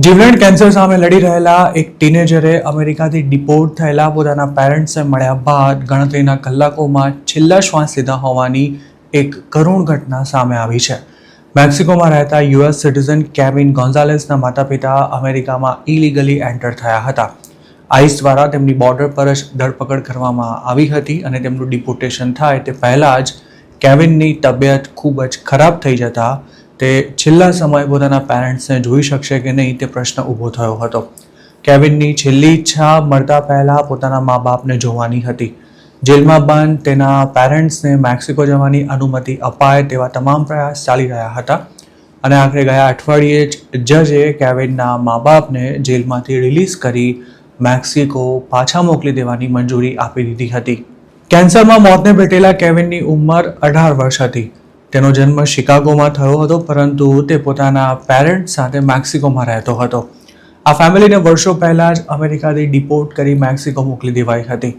જીવલેણ કેન્સર સામે લડી રહેલા એક ટીનેજરે અમેરિકાથી ડિપોર્ટ થયેલા પોતાના પેરેન્ટ્સને મળ્યા બાદ ગણતરીના કલાકોમાં છેલ્લા શ્વાસ લીધા હોવાની એક કરુણ ઘટના સામે આવી છે. મેક્સિકોમાં રહેતા યુએસ સિટીઝન કેવિન ગોન્ઝાલેસના માતા પિતા અમેરિકામાં ઇલીગલી એન્ટર થયા હતા. આઈસ દ્વારા તેમની બોર્ડર પર જ ધરપકડ કરવામાં આવી હતી અને તેમનું ડિપોર્ટેશન થાય તે પહેલાં જ કેવિનની તબિયત ખૂબ જ ખરાબ થઈ જતા તે છેલ્લા સમયે પોતાના પેરેન્ટ્સને જોઈ શકશે કે નહીં તે પ્રશ્ન ઊભો થયો હતો. કેવિનની છેલ્લી ઈચ્છા મરતા પહેલાં પોતાના મા બાપને જોવાની હતી. જેલમાં બંધ તેના પેરેન્ટ્સને મેક્સિકો જવાની અનુમતિ અપાય તેવા તમામ પ્રયાસ ચાલી રહ્યા હતા અને આખરે ગયા અઠવાડિયે જ જજે કેવિનના મા બાપને જેલમાંથી રિલીઝ કરી મેક્સિકો પાછા મોકલી દેવાની મંજૂરી આપી દીધી હતી. કેન્સરમાં મોતને ભેટેલા કેવિનની ઉંમર 18 વર્ષ હતી. તેનો જન્મ શિકાગોમાં થયો હતો પરંતુ તે પોતાના પેરેન્ટ્સ સાથે મેક્સિકોમાં રહેતો હતો. આ ફેમિલીને વર્ષો પહેલાં જ અમેરિકાથી ડિપોર્ટ કરી મેક્સિકો મોકલી દેવાઈ હતી.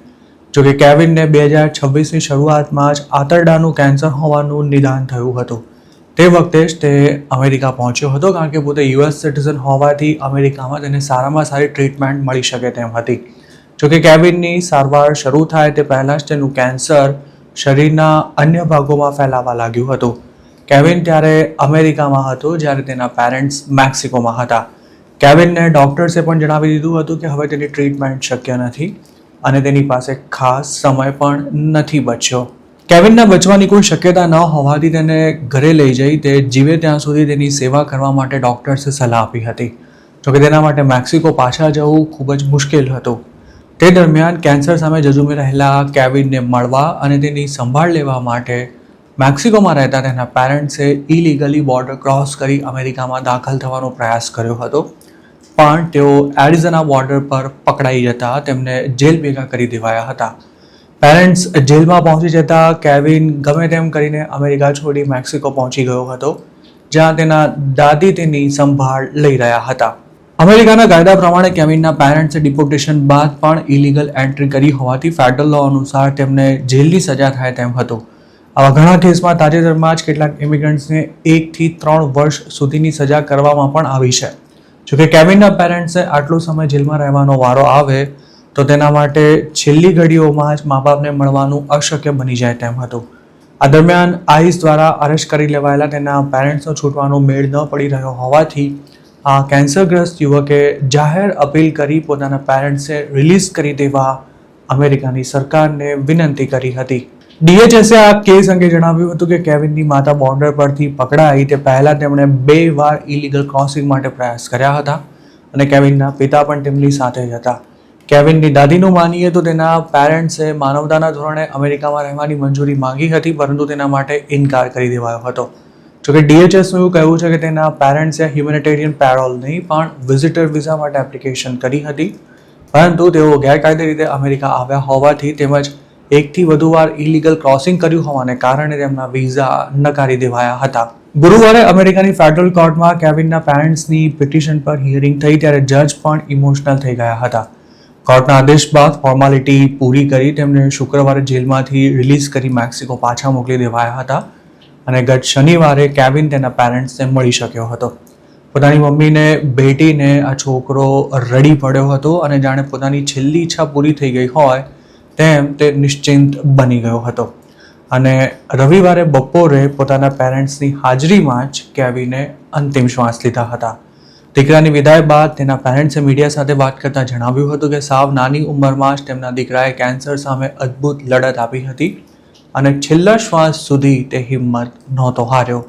જોકે કેવિનને 2026ની શરૂઆતમાં જ આંતરડાનું કેન્સર હોવાનું નિદાન થયું હતું. તે વખતે જ તે અમેરિકા પહોંચ્યો હતો કારણ કે પોતે યુએસ સિટીઝન હોવાથી અમેરિકામાં તેને સારામાં સારી ટ્રીટમેન્ટ મળી શકે તેમ હતી. જોકે કેવિનની સારવાર શરૂ થાય તે પહેલાં જ તેનું કેન્સર શરીરના અન્ય ભાગોમાં ફેલાવા લાગ્યું હતું. કેવિન ત્યારે અમેરિકામાં હતો જ્યારે તેના પેરેન્ટ્સ મેક્સિકોમાં હતા. કેવિનને ડૉક્ટર્સે પણ જણાવી દીધું હતું કે હવે તેની ટ્રીટમેન્ટ શક્ય નથી અને તેની પાસે ખાસ સમય પણ નથી બચ્યો. કેવિનના બચવાની કોઈ શક્યતા ન હોવાથી તેને ઘરે લઈ જઈ તે જીવે ત્યાં સુધી તેની સેવા કરવા માટે ડૉક્ટર્સે સલાહ આપી હતી. જોકે તેના માટે મેક્સિકો પાછા જવું ખૂબ જ મુશ્કેલ હતું. તે દરમિયાન કેન્સર સામે ઝઝૂમી રહેલા કેવિનને મળવા અને તેની સંભાળ લેવા માટે મેક્સિકોમાં રહેતા તેના પેરેન્ટ્સે ઇલીગલી બોર્ડર ક્રોસ કરી અમેરિકામાં દાખલ થવાનો પ્રયાસ કર્યો હતો પણ તેઓ એરિઝોના બોર્ડર પર પકડાઈ જતા તેમને જેલ ભેગા કરી દેવાયા હતા. પેરેન્ટ્સ જેલમાં પહોંચી જતા કેવિન ગમે તેમ કરીને અમેરિકા છોડી મેક્સિકો પહોંચી ગયો હતો જ્યાં તેના દાદી તેની સંભાળ લઈ રહ્યા હતા. અમેરિકાના કાયદા પ્રમાણે કેવિનના પેરેન્ટ્સે ડિપોર્ટેશન બાદ પણ ઇલીગલ એન્ટ્રી કરી હોવાથી ફેડરલ લો અનુસાર તેમને જેલની સજા થાય તેમ હતું. આવા ઘણા કેસમાં તાજેતરમાં જ કેટલાક ઇમિગ્રન્ટ્સને 1 થી 3 વર્ષ સુધીની સજા કરવામાં પણ આવી છે. જોકે કેવિનના પેરેન્ટ્સે આટલો સમય જેલમાં રહેવાનો વારો આવે તો તેના માટે છેલ્લી ઘડીઓમાં જ મા બાપને મળવાનું અશક્ય બની જાય તેમ હતું. આ દરમિયાન આઈસ દ્વારા અરેસ્ટ કરી લેવાયેલા તેના પેરેન્ટ્સનો છૂટવાનો મેળ ન પડી રહ્યો હોવાથી આ કેન્સરગ્રસ્ત યુવકે જાહેર અપીલ કરી પોતાના પેરેન્ટ્સને રિલીઝ કરી દેવા અમેરિકાની સરકારને વિનંતી કરી હતી. DHSએ આ કેસ અંગે જણાવ્યું હતું કે કેવિનની માતા બોર્ડર પરથી પકડાઈ તે પહેલાં તેમણે 2 વાર ઇલીગલ ક્રોસિંગ માટે પ્રયાસ કર્યા હતા અને કેવિનના પિતા પણ તેમની સાથે જ હતા. કેવિનની દાદીનું માનીએ તો તેના પેરેન્ટ્સે માનવતાના ધોરણે અમેરિકામાં રહેવાની મંજૂરી માંગી હતી પરંતુ તેના માટે ઇનકાર કરી દેવાયો હતો. જોકે DHSનું એવું કહેવું છે કે તેના પેરેન્ટ્સે હ્યુમેનિટેરિયન પેરોલ નહીં પણ વિઝિટર વિઝા માટે એપ્લિકેશન કરી હતી પરંતુ તેઓ ગેરકાયદે રીતે અમેરિકા આવ્યા હોવાથી તેમજ 1 થી વધુ વાર ઇલીગલ ક્રોસિંગ કર્યું હોવાને કારણે તેમના વિઝા નકારી દેવાયા હતા. ગુરુવારે અમેરિકાની ફેડરલ કોર્ટમાં કેવિનના પેરેન્ટ્સની પિટિશન પર હિયરિંગ થઈ ત્યારે જજ પણ ઇમોશનલ થઈ ગયા હતા. કોર્ટના આદેશ બાદ ફોર્માલિટી પૂરી કરી તેમને શુક્રવારે જેલમાંથી રિલીઝ કરી મેક્સિકો પાછા મોકલી દેવાયા હતા અને ગત શનિવારે કેવિન તેના પેરેન્ટ્સને મળી શક્યો હતો. પોતાની મમ્મીને ભેટીને આ છોકરો રડી પડ્યો હતો અને જાણે પોતાની છેલ્લી ઈચ્છા પૂરી થઈ ગઈ હોય તેમ તે નિશ્ચિંત બની ગયો હતો અને રવિવારે બપોરે પોતાના પેરેન્ટ્સની હાજરીમાં જ કેવિને અંતિમ શ્વાસ લીધા હતા. દીકરાની વિદાય બાદ તેના પેરેન્ટ્સે મીડિયા સાથે વાત કરતાં જણાવ્યું હતું કે સાવ નાની ઉંમરમાં જ તેમના દીકરાએ કેન્સર સામે અદ્ભુત લડત આપી હતી અને છેલ્લા શ્વાસ સુધી તે હિંમત નહોતો હાર્યો.